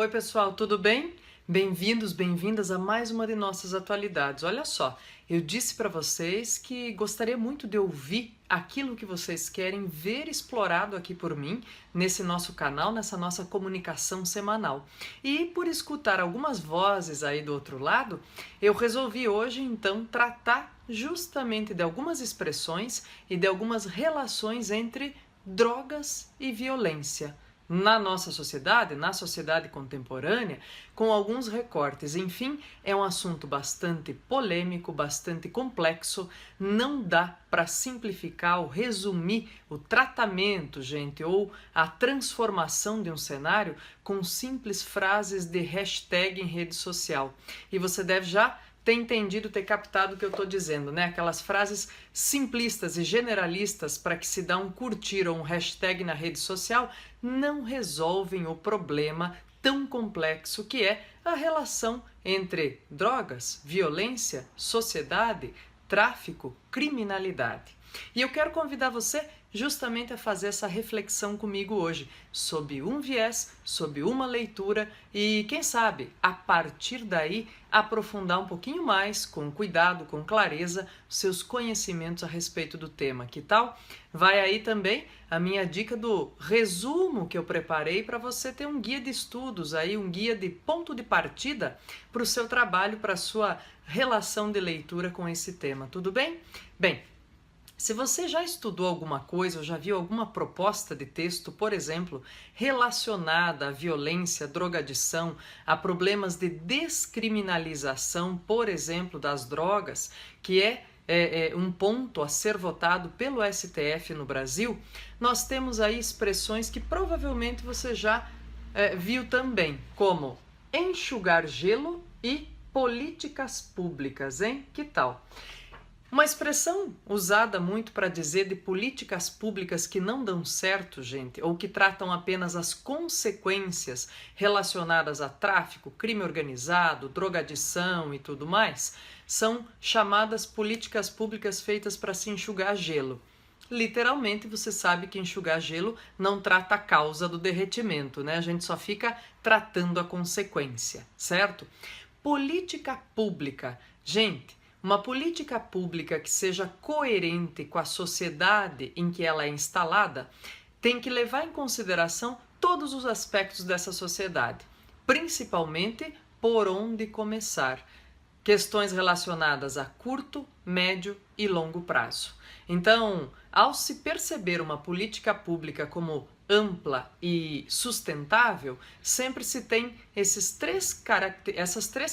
Oi pessoal, tudo bem? Bem-vindos, bem-vindas a mais uma de nossas atualidades. Olha só, eu disse para vocês que gostaria muito de ouvir aquilo que vocês querem ver explorado aqui por mim, nesse nosso canal, nessa nossa comunicação semanal. E por escutar algumas vozes aí do outro lado, eu resolvi hoje então tratar justamente de algumas expressões e de algumas relações entre drogas e violência na nossa sociedade, na sociedade contemporânea, com alguns recortes. Enfim, é um assunto bastante polêmico, bastante complexo, não dá para simplificar ou resumir o tratamento, gente, ou a transformação de um cenário com simples frases de hashtag em rede social. E você deve já ter entendido, ter captado o que eu estou dizendo, né? Aquelas frases simplistas e generalistas para que se dá um curtir ou um hashtag na rede social não resolvem o problema tão complexo que é a relação entre drogas, violência, sociedade, tráfico, criminalidade. E eu quero convidar você justamente a fazer essa reflexão comigo hoje, sob um viés, sob uma leitura e, quem sabe, a partir daí, aprofundar um pouquinho mais, com cuidado, com clareza, os seus conhecimentos a respeito do tema. Que tal? Vai aí também a minha dica do resumo que eu preparei para você ter um guia de estudos, aí, um guia de ponto de partida para o seu trabalho, para a sua relação de leitura com esse tema. Tudo bem? Bem, se você já estudou alguma coisa ou já viu alguma proposta de texto, por exemplo, relacionada à violência, drogadição, a problemas de descriminalização, por exemplo, das drogas, que é um ponto a ser votado pelo STF no Brasil, nós temos aí expressões que provavelmente você já viu também, como enxugar gelo e políticas públicas, hein? Que tal? Uma expressão usada muito para dizer de políticas públicas que não dão certo, gente, ou que tratam apenas as consequências relacionadas a tráfico, crime organizado, drogadição e tudo mais, são chamadas políticas públicas feitas para se enxugar gelo. Literalmente, você sabe que enxugar gelo não trata a causa do derretimento, né? A gente só fica tratando a consequência, certo? Política pública. Gente, uma política pública que seja coerente com a sociedade em que ela é instalada tem que levar em consideração todos os aspectos dessa sociedade, principalmente por onde começar. Questões relacionadas a curto, médio e longo prazo. Então, ao se perceber uma política pública como ampla e sustentável, sempre se tem essas três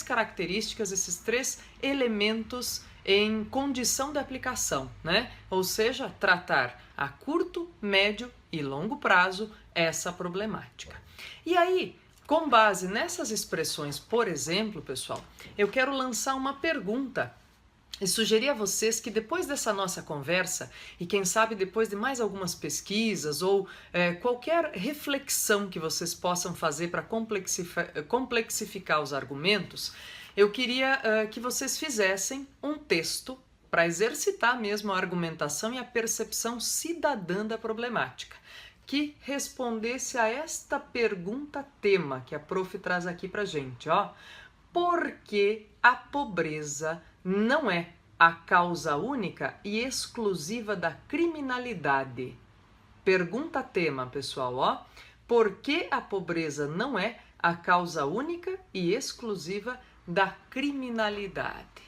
características, esses três elementos em condição de aplicação, né? Ou seja, tratar a curto, médio e longo prazo essa problemática. E aí, com base nessas expressões, por exemplo, pessoal, eu quero lançar uma pergunta e sugerir a vocês que depois dessa nossa conversa, e quem sabe depois de mais algumas pesquisas ou qualquer reflexão que vocês possam fazer para complexificar os argumentos, eu queria que vocês fizessem um texto para exercitar mesmo a argumentação e a percepção cidadã da problemática, que respondesse a esta pergunta tema que a prof traz aqui para gente, ó. Por que a pobreza não é a causa única e exclusiva da criminalidade? Pergunta tema, pessoal, ó. Por que a pobreza não é a causa única e exclusiva da criminalidade?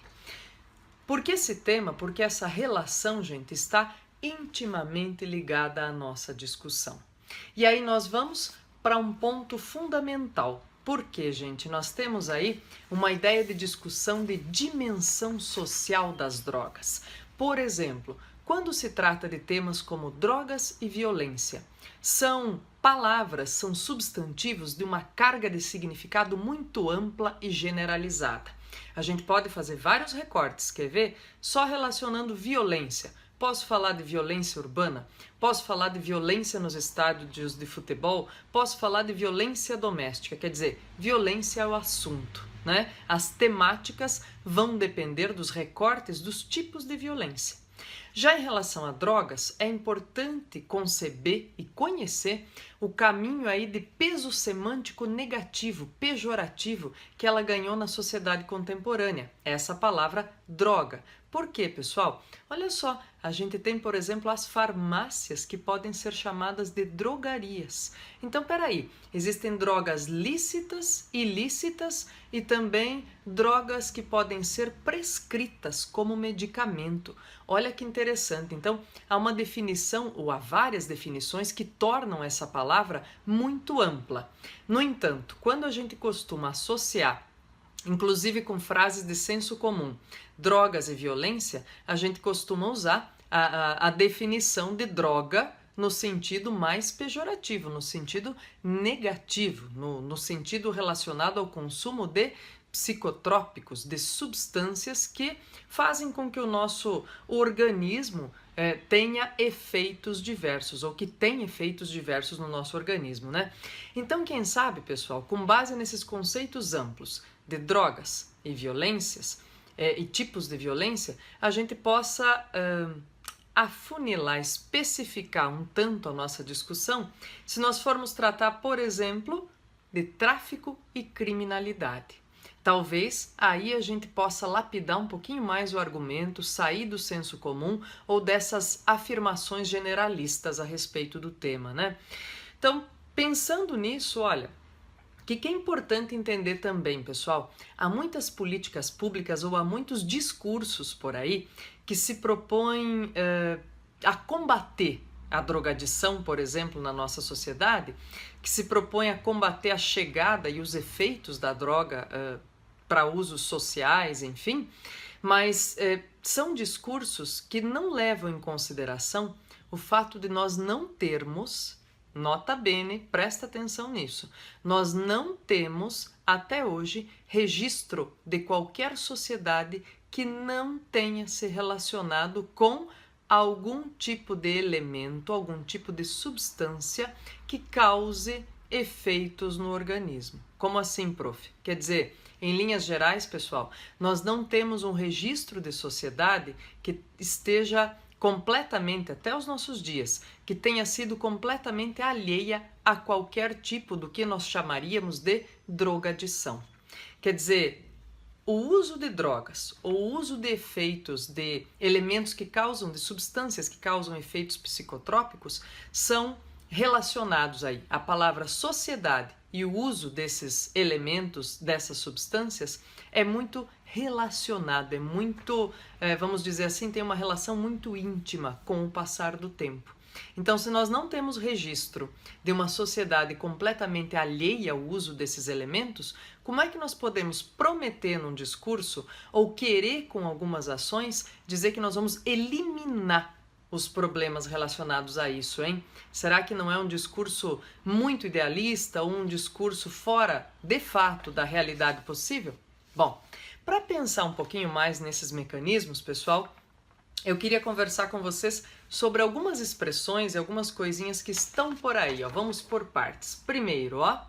Por que esse tema? Porque essa relação, gente, está intimamente ligada à nossa discussão. E aí nós vamos para um ponto fundamental. Porque, gente, nós temos aí uma ideia de discussão de dimensão social das drogas. Por exemplo, quando se trata de temas como drogas e violência, são palavras, são substantivos de uma carga de significado muito ampla e generalizada. A gente pode fazer vários recortes, quer ver? Só relacionando violência. Posso falar de violência urbana, posso falar de violência nos estádios de futebol, posso falar de violência doméstica, quer dizer, violência é o assunto, né? As temáticas vão depender dos recortes dos tipos de violência. Já em relação a drogas, é importante conceber e conhecer o caminho aí de peso semântico negativo, pejorativo, que ela ganhou na sociedade contemporânea, essa palavra droga. Por quê, pessoal? Olha só, a gente tem, por exemplo, as farmácias que podem ser chamadas de drogarias. Então, peraí, existem drogas lícitas, ilícitas e também drogas que podem ser prescritas como medicamento. Olha que interessante. Então, há uma definição, ou há várias definições que tornam essa palavra muito ampla. No entanto, quando a gente costuma associar, inclusive com frases de senso comum, drogas e violência, a gente costuma usar a definição de droga no sentido mais pejorativo, no sentido negativo, no sentido relacionado ao consumo de psicotrópicos, de substâncias que fazem com que o nosso organismo tenha efeitos diversos, ou que tem efeitos diversos no nosso organismo, né? Então, quem sabe, pessoal, com base nesses conceitos amplos de drogas e violências, e tipos de violência, a gente possa afunilar, especificar um tanto a nossa discussão, se nós formos tratar, por exemplo, de tráfico e criminalidade. Talvez aí a gente possa lapidar um pouquinho mais o argumento, sair do senso comum ou dessas afirmações generalistas a respeito do tema, né? Então, pensando nisso, olha, o que é importante entender também, pessoal? Há muitas políticas públicas ou há muitos discursos por aí que se propõem a combater a drogadição, por exemplo, na nossa sociedade, que se propõem a combater a chegada e os efeitos da droga para usos sociais, enfim, mas são discursos que não levam em consideração o fato de nós não termos, nota bene, presta atenção nisso, nós não temos até hoje registro de qualquer sociedade que não tenha se relacionado com algum tipo de elemento, algum tipo de substância que cause efeitos no organismo. Como assim, prof? Quer dizer, em linhas gerais, pessoal, nós não temos um registro de sociedade que esteja completamente, até os nossos dias, que tenha sido completamente alheia a qualquer tipo do que nós chamaríamos de drogadição. Quer dizer, o uso de drogas, ou o uso de efeitos de elementos que causam, de substâncias que causam efeitos psicotrópicos, são relacionados aí. A palavra sociedade e o uso desses elementos, dessas substâncias, é muito relacionado, é muito, vamos dizer assim, tem uma relação muito íntima com o passar do tempo. Então, se nós não temos registro de uma sociedade completamente alheia ao uso desses elementos, como é que nós podemos prometer num discurso ou querer com algumas ações dizer que nós vamos eliminar os problemas relacionados a isso, hein? Será que não é um discurso muito idealista ou um discurso fora, de fato, da realidade possível? Bom, para pensar um pouquinho mais nesses mecanismos, pessoal, eu queria conversar com vocês sobre algumas expressões e algumas coisinhas que estão por aí, ó. Vamos por partes. Primeiro, ó,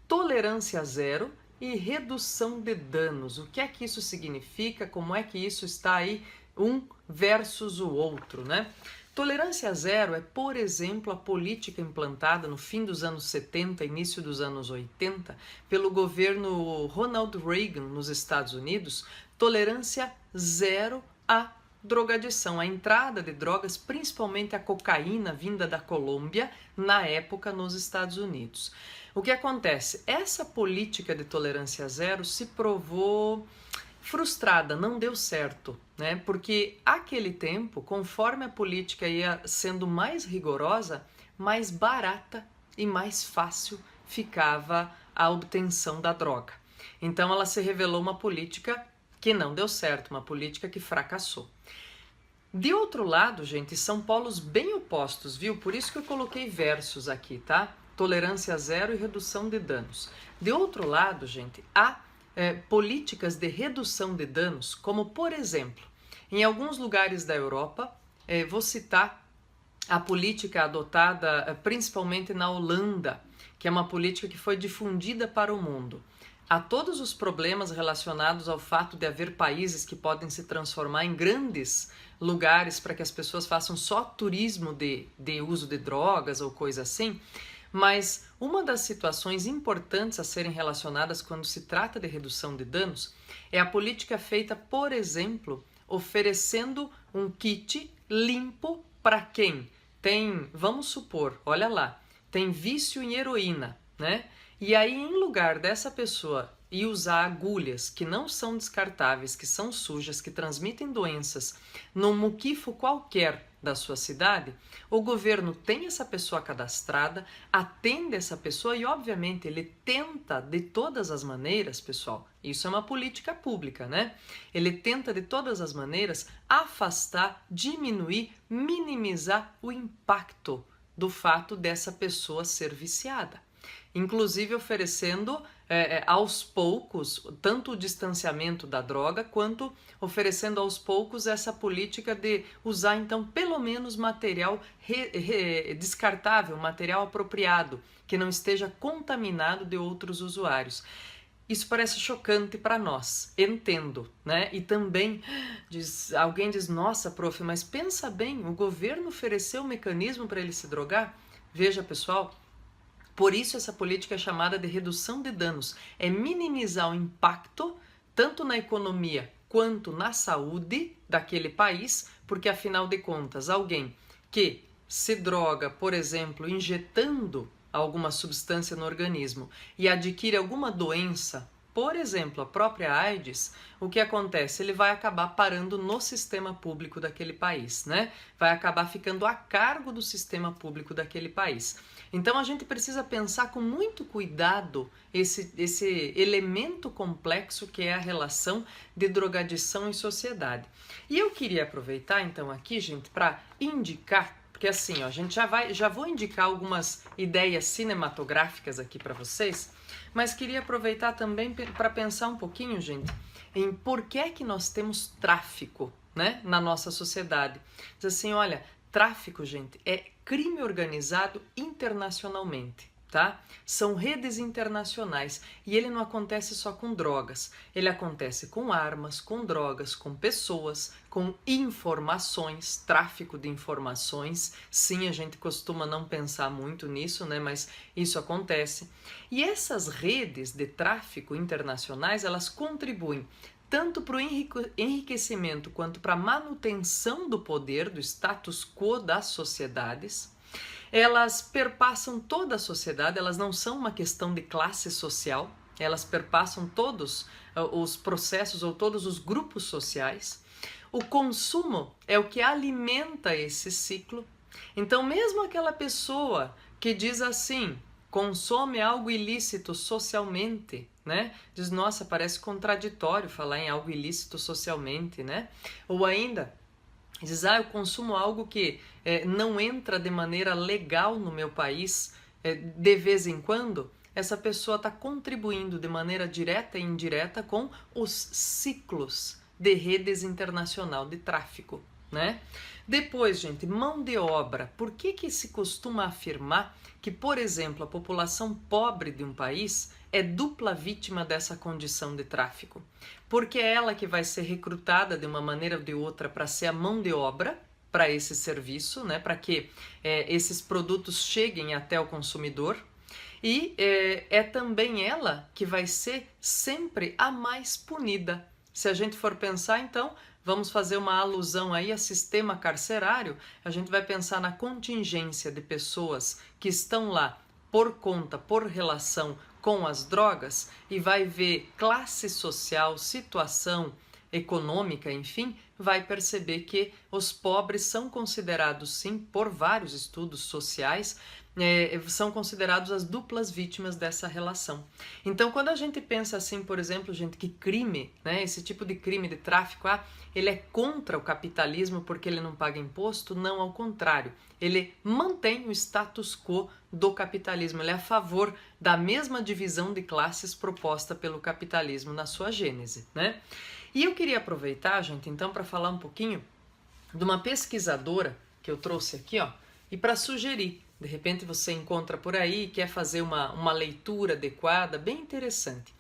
tolerância zero e redução de danos. O que é que isso significa? Como é que isso está aí um versus o outro, né? Tolerância zero é, por exemplo, a política implantada no fim dos anos 70, início dos anos 80, pelo governo Ronald Reagan nos Estados Unidos. Tolerância zero à drogadição, a entrada de drogas, principalmente a cocaína vinda da Colômbia, na época nos Estados Unidos. O que acontece? Essa política de tolerância zero se provou frustrada, não deu certo, né? Porque aquele tempo, conforme a política ia sendo mais rigorosa, mais barata e mais fácil ficava a obtenção da droga. Então ela se revelou uma política que não deu certo, uma política que fracassou. De outro lado, gente, são polos bem opostos, viu? Por isso que eu coloquei versos aqui, tá? Tolerância zero e redução de danos. De outro lado, gente, há políticas de redução de danos, como, por exemplo, em alguns lugares da Europa, vou citar a política adotada principalmente na Holanda, que é uma política que foi difundida para o mundo. Há todos os problemas relacionados ao fato de haver países que podem se transformar em grandes lugares para que as pessoas façam só turismo de uso de drogas ou coisa assim, Mas uma das situações importantes a serem relacionadas quando se trata de redução de danos é a política feita, por exemplo, oferecendo um kit limpo para quem tem, vamos supor, olha lá, tem vício em heroína, né? E aí, em lugar dessa pessoa ir usar agulhas que não são descartáveis, que são sujas, que transmitem doenças, num muquifo qualquer da sua cidade, o governo tem essa pessoa cadastrada, atende essa pessoa e, obviamente, ele tenta de todas as maneiras, pessoal, isso é uma política pública, né? Ele tenta de todas as maneiras afastar, diminuir, minimizar o impacto do fato dessa pessoa ser viciada. Inclusive oferecendo aos poucos tanto o distanciamento da droga quanto oferecendo aos poucos essa política de usar então pelo menos material descartável, material apropriado, que não esteja contaminado de outros usuários. Isso parece chocante para nós, entendo, né? E também alguém diz, nossa, prof, mas pensa bem, o governo ofereceu um mecanismo para ele se drogar? Veja, pessoal, por isso essa política é chamada de redução de danos, é minimizar o impacto tanto na economia quanto na saúde daquele país, porque afinal de contas, alguém que se droga, por exemplo, injetando alguma substância no organismo e adquire alguma doença, por exemplo, a própria AIDS, o que acontece? Ele vai acabar parando no sistema público daquele país, né? Vai acabar ficando a cargo do sistema público daquele país. Então a gente precisa pensar com muito cuidado esse elemento complexo que é a relação de drogadição e sociedade. E eu queria aproveitar então aqui, gente, para indicar, porque assim, ó, a gente já vou indicar algumas ideias cinematográficas aqui para vocês, mas queria aproveitar também para pensar um pouquinho, gente, em por que é que nós temos tráfico, né, na nossa sociedade. Diz assim, olha, tráfico, gente, é crime organizado internacionalmente, tá? São redes internacionais e ele não acontece só com drogas, ele acontece com armas, com drogas, com pessoas, com informações, tráfico de informações. Sim, a gente costuma não pensar muito nisso, né? Mas isso acontece. E essas redes de tráfico internacionais, elas contribuem tanto para o enriquecimento quanto para a manutenção do poder, do status quo das sociedades. Elas perpassam toda a sociedade, elas não são uma questão de classe social, elas perpassam todos os processos ou todos os grupos sociais. O consumo é o que alimenta esse ciclo. Então, mesmo aquela pessoa que diz assim, consome algo ilícito socialmente, né? Diz, nossa, parece contraditório falar em algo ilícito socialmente, né? Ou ainda, diz, eu consumo algo que não entra de maneira legal no meu país de vez em quando. Essa pessoa está contribuindo de maneira direta e indireta com os ciclos de redes internacional de tráfico, né? Depois, gente, mão de obra. Por que se costuma afirmar que, por exemplo, a população pobre de um país é dupla vítima dessa condição de tráfico? Porque é ela que vai ser recrutada de uma maneira ou de outra para ser a mão de obra para esse serviço, né? Para que esses produtos cheguem até o consumidor. E é também ela que vai ser sempre a mais punida. Se a gente for pensar, então, vamos fazer uma alusão aí a sistema carcerário, a gente vai pensar na contingência de pessoas que estão lá por conta, por relação com as drogas e vai ver classe social, situação econômica, enfim, vai perceber que os pobres são considerados, sim, por vários estudos sociais, são considerados as duplas vítimas dessa relação. Então, quando a gente pensa assim, por exemplo, gente, que crime, né, esse tipo de crime de tráfico, ele é contra o capitalismo porque ele não paga imposto? Não, ao contrário, ele mantém o status quo do capitalismo, ele é a favor da mesma divisão de classes proposta pelo capitalismo na sua gênese, né? E eu queria aproveitar, gente, então, para falar um pouquinho de uma pesquisadora que eu trouxe aqui, ó, e para sugerir. De repente você encontra por aí e quer fazer uma leitura adequada, bem interessante.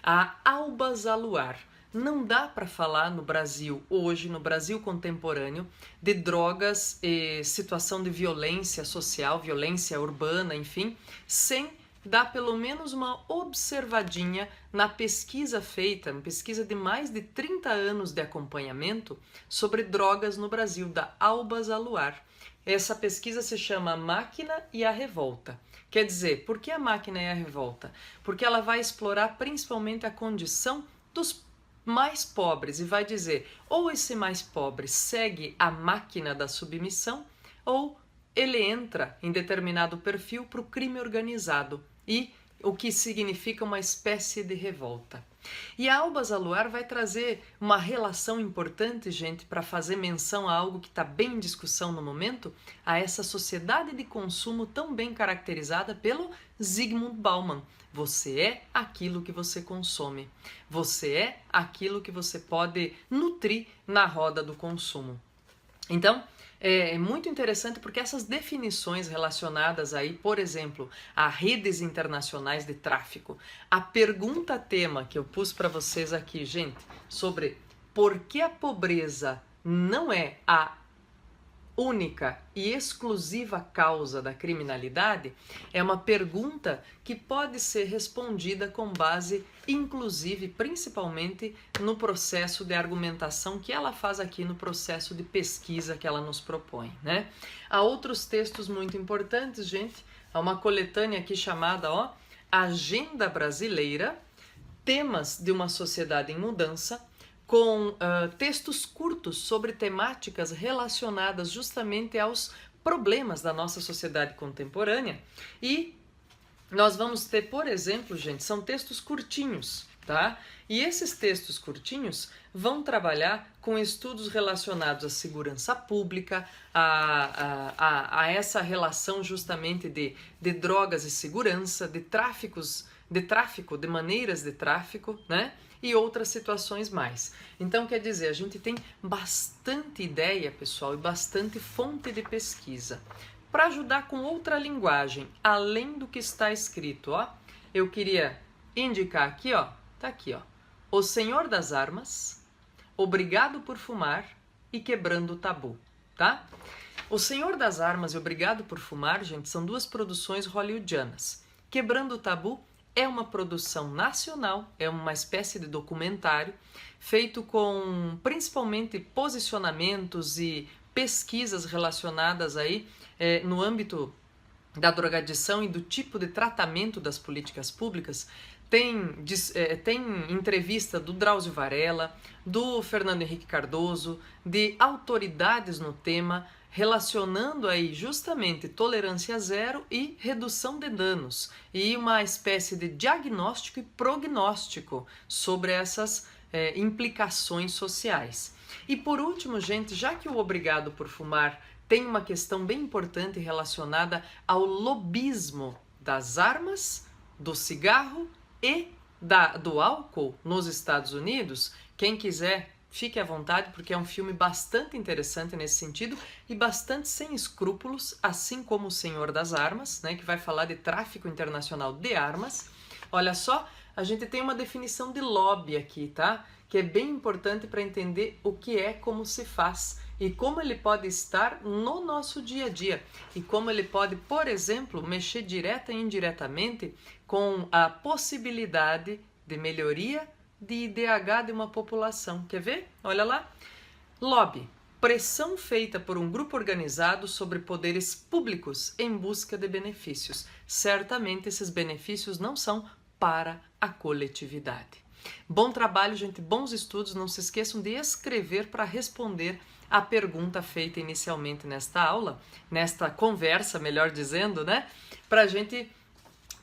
A Alba Zaluar. não dá para falar no Brasil hoje, no Brasil contemporâneo, de drogas e situação de violência social, violência urbana, enfim, sem dar pelo menos uma observadinha na pesquisa feita, uma pesquisa de mais de 30 anos de acompanhamento sobre drogas no Brasil, da Albas Aluar. Essa pesquisa se chama A Máquina e a Revolta. Quer dizer, por que a máquina e a revolta? Porque ela vai explorar principalmente a condição dos mais pobres e vai dizer, ou esse mais pobre segue a máquina da submissão, ou ele entra em determinado perfil para o crime organizado, e o que significa uma espécie de revolta. E a Albas Aluar vai trazer uma relação importante, gente, para fazer menção a algo que está bem em discussão no momento, a essa sociedade de consumo tão bem caracterizada pelo Zygmunt Bauman. Você é aquilo que você consome. Você é aquilo que você pode nutrir na roda do consumo. Então, é muito interessante porque essas definições relacionadas aí, por exemplo, a redes internacionais de tráfico, a pergunta tema que eu pus para vocês aqui, gente, sobre por que a pobreza não é a única e exclusiva causa da criminalidade, é uma pergunta que pode ser respondida com base, inclusive, principalmente no processo de argumentação que ela faz aqui no processo de pesquisa que ela nos propõe, né? Há outros textos muito importantes, gente. Há uma coletânea aqui chamada, ó, Agenda Brasileira, Temas de uma Sociedade em Mudança, com textos curtos sobre temáticas relacionadas justamente aos problemas da nossa sociedade contemporânea. E nós vamos ter, por exemplo, gente, são textos curtinhos, tá? E esses textos curtinhos vão trabalhar com estudos relacionados à segurança pública, a essa relação justamente de drogas e segurança, de tráfico, de maneiras de tráfico, né? E outras situações mais. Então, quer dizer, a gente tem bastante ideia, pessoal, e bastante fonte de pesquisa. Para ajudar com outra linguagem, além do que está escrito, ó, eu queria indicar aqui, ó, tá aqui, ó, O Senhor das Armas, Obrigado por Fumar e Quebrando o Tabu, tá? O Senhor das Armas e Obrigado por Fumar, gente, são duas produções hollywoodianas. Quebrando o Tabu é uma produção nacional, é uma espécie de documentário feito com principalmente posicionamentos e pesquisas relacionadas aí no âmbito da drogadição e do tipo de tratamento das políticas públicas. Tem entrevista do Drauzio Varela, do Fernando Henrique Cardoso, de autoridades no tema, relacionando aí justamente tolerância zero e redução de danos, e uma espécie de diagnóstico e prognóstico sobre essas implicações sociais. E por último, gente, já que o Obrigado por Fumar tem uma questão bem importante relacionada ao lobismo das armas, do cigarro e do álcool nos Estados Unidos, quem quiser fique à vontade, porque é um filme bastante interessante nesse sentido e bastante sem escrúpulos, assim como O Senhor das Armas, né, que vai falar de tráfico internacional de armas. Olha só, a gente tem uma definição de lobby aqui, tá? Que é bem importante para entender o que é, como se faz e como ele pode estar no nosso dia a dia e como ele pode, por exemplo, mexer direta e indiretamente com a possibilidade de melhoria de IDH de uma população. Quer ver? Olha lá. Lobby. Pressão feita por um grupo organizado sobre poderes públicos em busca de benefícios. Certamente esses benefícios não são para a coletividade. Bom trabalho, gente. Bons estudos. Não se esqueçam de escrever para responder a pergunta feita inicialmente nesta aula, nesta conversa, melhor dizendo, né? Para a gente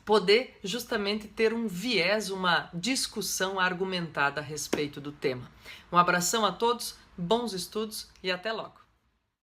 poder justamente ter um viés, uma discussão argumentada a respeito do tema. Um abração a todos, bons estudos e até logo!